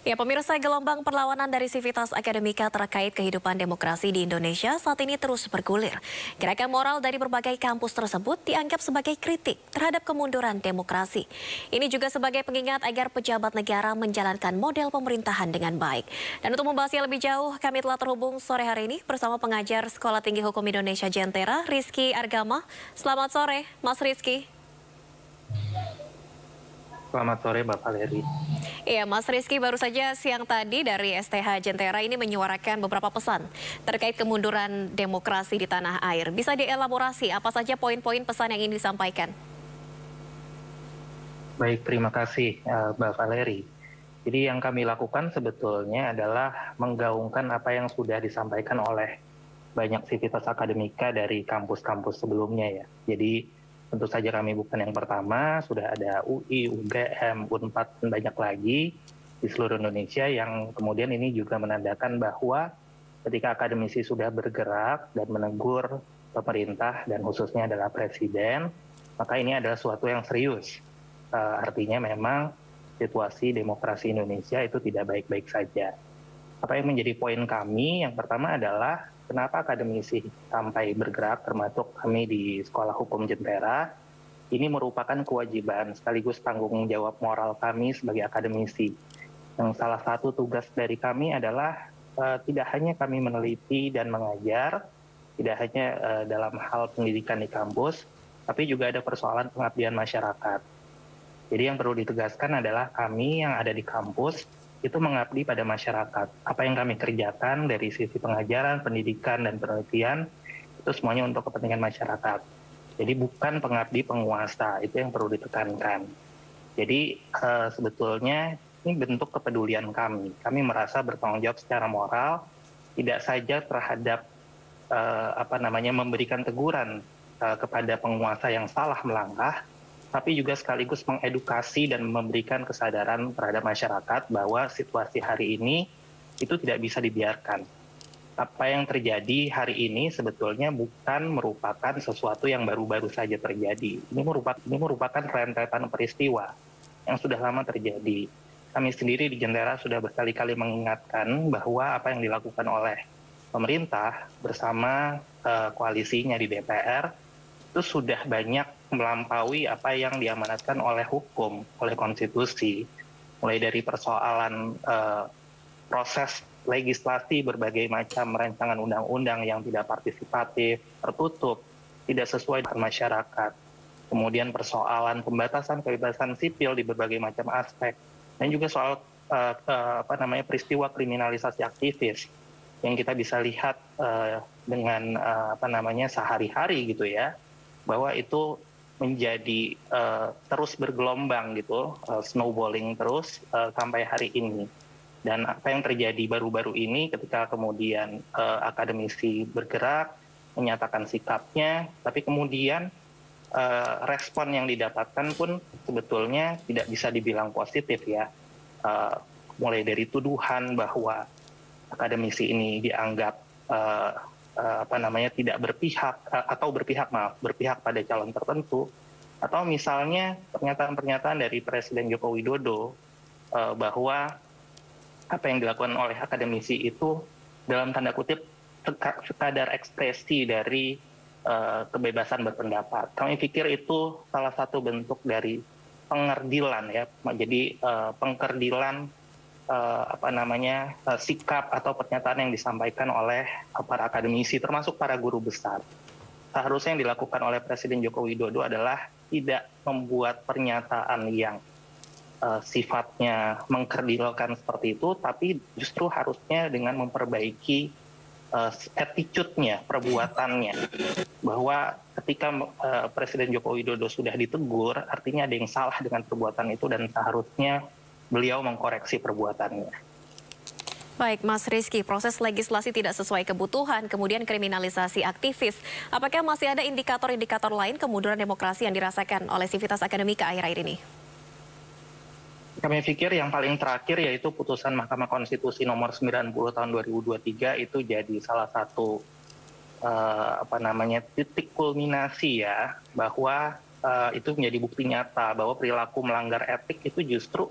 Ya, pemirsa, gelombang perlawanan dari Civitas Akademika terkait kehidupan demokrasi di Indonesia saat ini terus bergulir. Gerakan moral dari berbagai kampus tersebut dianggap sebagai kritik terhadap kemunduran demokrasi. Ini juga sebagai pengingat agar pejabat negara menjalankan model pemerintahan dengan baik. Dan untuk membahasnya lebih jauh, kami telah terhubung sore hari ini bersama pengajar Sekolah Tinggi Hukum Indonesia Jentera, Rizky Argama. Selamat sore, Mas Rizky. Selamat sore, Mbak Valeri. Iya, Mas Rizky, baru saja siang tadi dari STH Jentera ini menyuarakan beberapa pesan terkait kemunduran demokrasi di tanah air. Bisa dielaborasi apa saja poin-poin pesan yang ingin disampaikan? Baik, terima kasih Mbak Valeri. Jadi yang kami lakukan sebetulnya adalah menggaungkan apa yang sudah disampaikan oleh banyak sivitas akademika dari kampus-kampus sebelumnya ya. Jadi tentu saja kami bukan yang pertama, sudah ada UI, UGM, UNPAD, dan banyak lagi di seluruh Indonesia yang kemudian ini juga menandakan bahwa ketika akademisi sudah bergerak dan menegur pemerintah dan khususnya adalah presiden, maka ini adalah suatu yang serius. Artinya memang situasi demokrasi Indonesia itu tidak baik-baik saja. Apa yang menjadi poin kami, yang pertama adalah kenapa akademisi sampai bergerak, termasuk kami di Sekolah Hukum Jentera, ini merupakan kewajiban sekaligus tanggung jawab moral kami sebagai akademisi. Yang salah satu tugas dari kami adalah tidak hanya kami meneliti dan mengajar, tidak hanya dalam hal pendidikan di kampus, tapi juga ada persoalan pengabdian masyarakat. Jadi yang perlu ditegaskan adalah kami yang ada di kampus itu mengabdi pada masyarakat. Apa yang kami kerjakan dari sisi pengajaran, pendidikan, dan penelitian, itu semuanya untuk kepentingan masyarakat. Jadi bukan pengabdi penguasa, itu yang perlu ditekankan. Jadi sebetulnya ini bentuk kepedulian kami. Kami merasa bertanggung jawab secara moral, tidak saja terhadap memberikan teguran kepada penguasa yang salah melangkah, tapi juga sekaligus mengedukasi dan memberikan kesadaran terhadap masyarakat bahwa situasi hari ini itu tidak bisa dibiarkan. Apa yang terjadi hari ini sebetulnya bukan merupakan sesuatu yang baru-baru saja terjadi. Ini merupakan rentetan peristiwa yang sudah lama terjadi. Kami sendiri di Jentera sudah berkali-kali mengingatkan bahwa apa yang dilakukan oleh pemerintah bersama koalisinya di DPR itu sudah banyak melampaui apa yang diamanatkan oleh hukum, oleh konstitusi, mulai dari persoalan proses legislasi berbagai macam rancangan undang-undang yang tidak partisipatif, tertutup, tidak sesuai dengan masyarakat. Kemudian persoalan pembatasan kebebasan sipil di berbagai macam aspek, dan juga soal peristiwa kriminalisasi aktivis yang kita bisa lihat dengan sehari-hari gitu ya, bahwa itu menjadi terus bergelombang gitu, snowballing terus sampai hari ini. Dan apa yang terjadi baru-baru ini ketika kemudian akademisi bergerak, menyatakan sikapnya, tapi kemudian respon yang didapatkan pun sebetulnya tidak bisa dibilang positif ya. Mulai dari tuduhan bahwa akademisi ini dianggap tidak berpihak atau berpihak pada calon tertentu, atau misalnya pernyataan-pernyataan dari Presiden Joko Widodo bahwa apa yang dilakukan oleh akademisi itu dalam tanda kutip sekadar ekspresi dari kebebasan berpendapat. Kami pikir itu salah satu bentuk dari pengerdilan ya, jadi pengkerdilan sikap atau pernyataan yang disampaikan oleh para akademisi, termasuk para guru besar. Seharusnya yang dilakukan oleh Presiden Joko Widodo adalah tidak membuat pernyataan yang sifatnya mengkerdilkan seperti itu, tapi justru harusnya dengan memperbaiki attitude-nya, perbuatannya. Bahwa ketika Presiden Joko Widodo sudah ditegur, artinya ada yang salah dengan perbuatan itu dan seharusnya beliau mengkoreksi perbuatannya. Baik, Mas Rizky, proses legislasi tidak sesuai kebutuhan, kemudian kriminalisasi aktivis. Apakah masih ada indikator-indikator lain kemunduran demokrasi yang dirasakan oleh Civitas Akademika akhir-akhir ini? Kami pikir yang paling terakhir yaitu putusan Mahkamah Konstitusi nomor 90 tahun 2023 itu jadi salah satu titik kulminasi ya, bahwa itu menjadi bukti nyata bahwa perilaku melanggar etik itu justru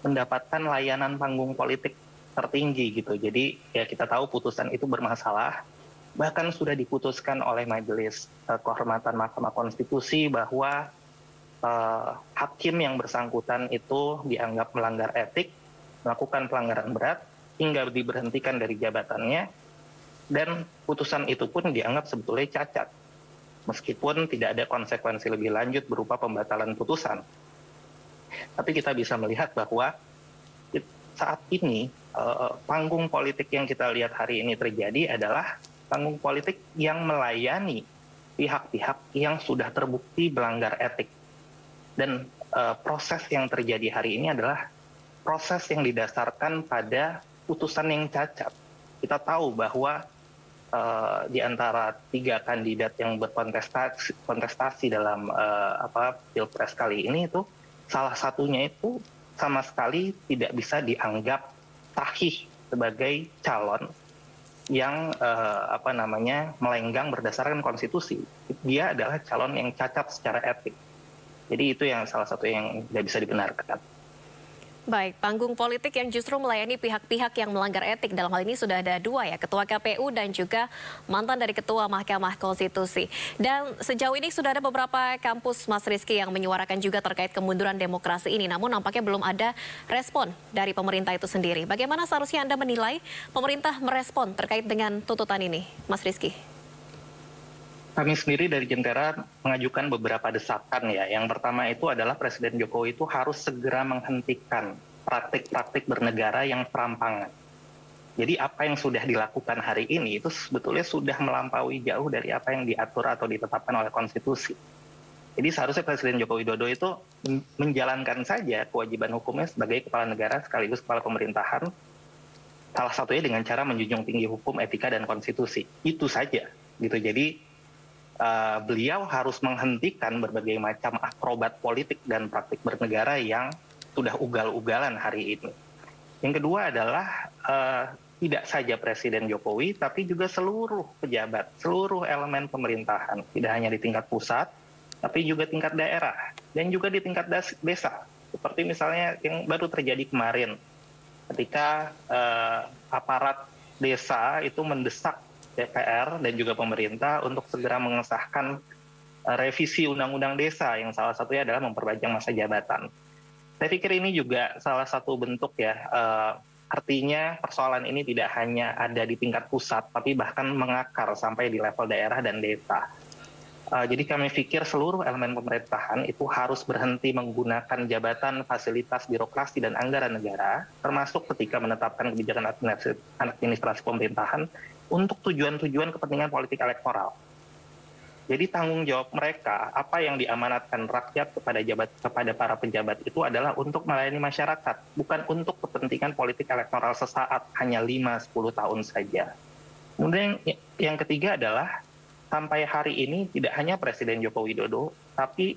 mendapatkan layanan panggung politik tertinggi gitu. Jadi ya kita tahu putusan itu bermasalah, bahkan sudah diputuskan oleh Majelis Kehormatan Mahkamah Konstitusi bahwa hakim yang bersangkutan itu dianggap melanggar etik, melakukan pelanggaran berat, hingga diberhentikan dari jabatannya, dan putusan itu pun dianggap sebetulnya cacat, meskipun tidak ada konsekuensi lebih lanjut berupa pembatalan putusan. Tapi kita bisa melihat bahwa saat ini panggung politik yang kita lihat hari ini terjadi adalah panggung politik yang melayani pihak-pihak yang sudah terbukti melanggar etik. Dan proses yang terjadi hari ini adalah proses yang didasarkan pada putusan yang cacat. Kita tahu bahwa di antara 3 kandidat yang berkontestasi dalam Pilpres kali ini itu salah satunya itu sama sekali tidak bisa dianggap sahih sebagai calon yang melenggang berdasarkan konstitusi. Dia adalah calon yang cacat secara etik. Jadi itu yang salah satu yang tidak bisa dibenarkan. Baik, panggung politik yang justru melayani pihak-pihak yang melanggar etik. Dalam hal ini sudah ada 2 ya, Ketua KPU dan juga mantan dari Ketua Mahkamah Konstitusi. Dan sejauh ini sudah ada beberapa kampus, Mas Rizky, yang menyuarakan juga terkait kemunduran demokrasi ini. Namun nampaknya belum ada respon dari pemerintah itu sendiri. Bagaimana seharusnya Anda menilai pemerintah merespon terkait dengan tuntutan ini, Mas Rizky? Kami sendiri dari Jentera mengajukan beberapa desakan ya. Yang pertama itu adalah Presiden Jokowi itu harus segera menghentikan praktik-praktik bernegara yang perampangan. Jadi apa yang sudah dilakukan hari ini itu sebetulnya sudah melampaui jauh dari apa yang diatur atau ditetapkan oleh konstitusi. Jadi seharusnya Presiden Joko Widodo itu menjalankan saja kewajiban hukumnya sebagai kepala negara sekaligus kepala pemerintahan, salah satunya dengan cara menjunjung tinggi hukum, etika, dan konstitusi. Itu saja gitu. Jadi beliau harus menghentikan berbagai macam akrobat politik dan praktik bernegara yang sudah ugal-ugalan hari ini. Yang kedua adalah tidak saja Presiden Jokowi, tapi juga seluruh pejabat, seluruh elemen pemerintahan, tidak hanya di tingkat pusat, tapi juga tingkat daerah, dan juga di tingkat desa. Seperti misalnya yang baru terjadi kemarin, ketika aparat desa itu mendesak DPR dan juga pemerintah untuk segera mengesahkan revisi Undang-Undang Desa yang salah satunya adalah memperpanjang masa jabatan. Saya pikir ini juga salah satu bentuk ya, artinya persoalan ini tidak hanya ada di tingkat pusat, tapi bahkan mengakar sampai di level daerah dan desa. Jadi kami pikir seluruh elemen pemerintahan itu harus berhenti menggunakan jabatan, fasilitas, birokrasi, dan anggaran negara, termasuk ketika menetapkan kebijakan administrasi pemerintahan, untuk tujuan-tujuan kepentingan politik elektoral. Jadi tanggung jawab mereka, apa yang diamanatkan rakyat kepada para pejabat itu adalah untuk melayani masyarakat, bukan untuk kepentingan politik elektoral sesaat, hanya 5-10 tahun saja. Kemudian yang ketiga adalah, sampai hari ini tidak hanya Presiden Joko Widodo, tapi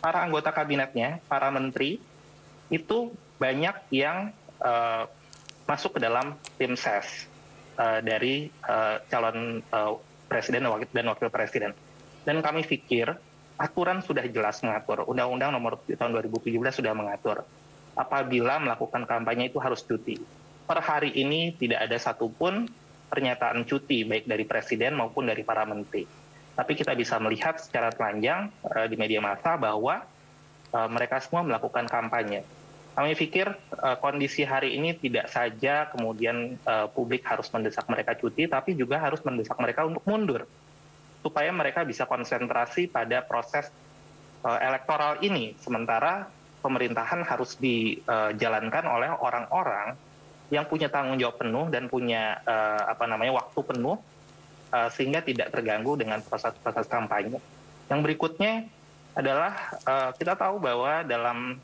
para anggota kabinetnya, para menteri, itu banyak yang masuk ke dalam tim ses dari calon presiden dan wakil presiden. Dan kami pikir aturan sudah jelas mengatur. Undang-Undang nomor tahun 2017 sudah mengatur. Apabila melakukan kampanye itu harus cuti. Per hari ini tidak ada satupun pernyataan cuti, baik dari presiden maupun dari para menteri. Tapi kita bisa melihat secara telanjang di media massa bahwa mereka semua melakukan kampanye. Kami pikir kondisi hari ini tidak saja kemudian publik harus mendesak mereka cuti, tapi juga harus mendesak mereka untuk mundur, supaya mereka bisa konsentrasi pada proses elektoral ini. Sementara pemerintahan harus dijalankan oleh orang-orang yang punya tanggung jawab penuh dan punya waktu penuh, sehingga tidak terganggu dengan proses kampanye. Yang berikutnya adalah kita tahu bahwa dalam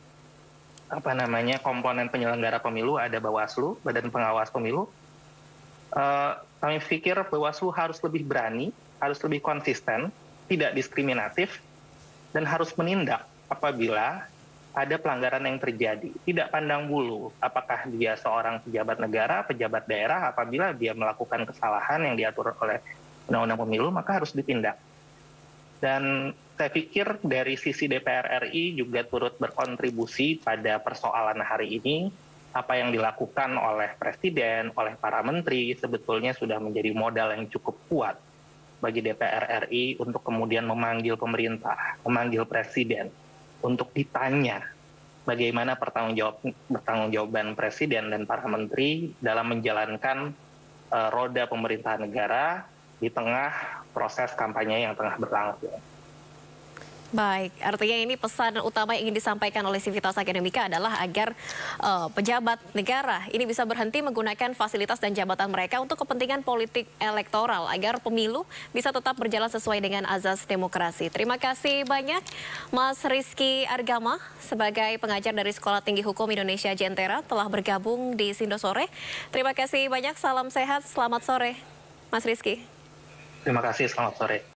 komponen penyelenggara pemilu ada Bawaslu, Badan Pengawas Pemilu. Kami pikir Bawaslu harus lebih berani, harus lebih konsisten, tidak diskriminatif, dan harus menindak apabila ada pelanggaran yang terjadi. Tidak pandang bulu apakah dia seorang pejabat negara, pejabat daerah, apabila dia melakukan kesalahan yang diatur oleh Undang-Undang Pemilu, maka harus ditindak. Dan saya pikir dari sisi DPR RI juga turut berkontribusi pada persoalan hari ini. Apa yang dilakukan oleh Presiden, oleh para menteri, sebetulnya sudah menjadi modal yang cukup kuat bagi DPR RI untuk kemudian memanggil pemerintah, memanggil Presiden, untuk ditanya bagaimana pertanggungjawaban Presiden dan para menteri dalam menjalankan roda pemerintahan negara di tengah proses kampanye yang tengah berlangsung. Baik, artinya ini pesan utama yang ingin disampaikan oleh Civitas Akademika adalah agar pejabat negara ini bisa berhenti menggunakan fasilitas dan jabatan mereka untuk kepentingan politik elektoral agar pemilu bisa tetap berjalan sesuai dengan azas demokrasi. Terima kasih banyak Mas Rizky Argama sebagai pengajar dari Sekolah Tinggi Hukum Indonesia Jentera telah bergabung di Sindo Sore. Terima kasih banyak, salam sehat, selamat sore Mas Rizky. Terima kasih, selamat sore.